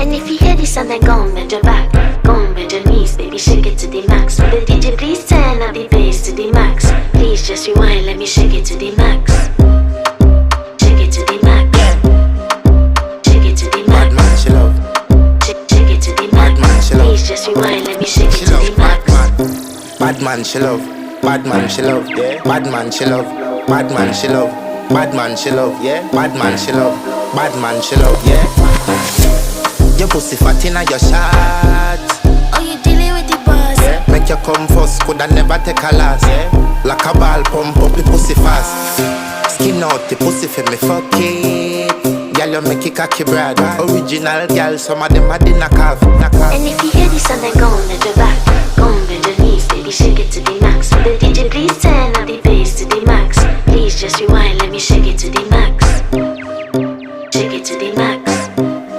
And if you hear this and then go on bend your back, go on bend your knees, baby, shake it to the max. Will the DJ please turn up the bass to the max? Please just rewind, let me shake it to the max. Shake it to the max. Shake it to the max. Bad man, she love. Shake it to the max. Bad man, she love. Please just rewind, let me shake it She to love the max. bad man, she love. Bad man, she love. Yeah. Bad man, she love. Bad man, she love. Bad man, she love. Yeah. Bad man, she love. Bad man, she love. Yeah. Your pussy fat inna your shot. Oh, you dealing with the boss? Yeah. Make you come first, coulda never take a last. Yeah. Like a ball, pump up the pussy fast. Skin out the pussy for me fuck it. Girl, you make it cocky brad. Original girl, some of them a dinner calf. And if you hear this and then go on bend your back, go on bend your knees, baby, shake it to the max. Will the DJ please turn up the bass to the max? Please just rewind, let me shake it to the max.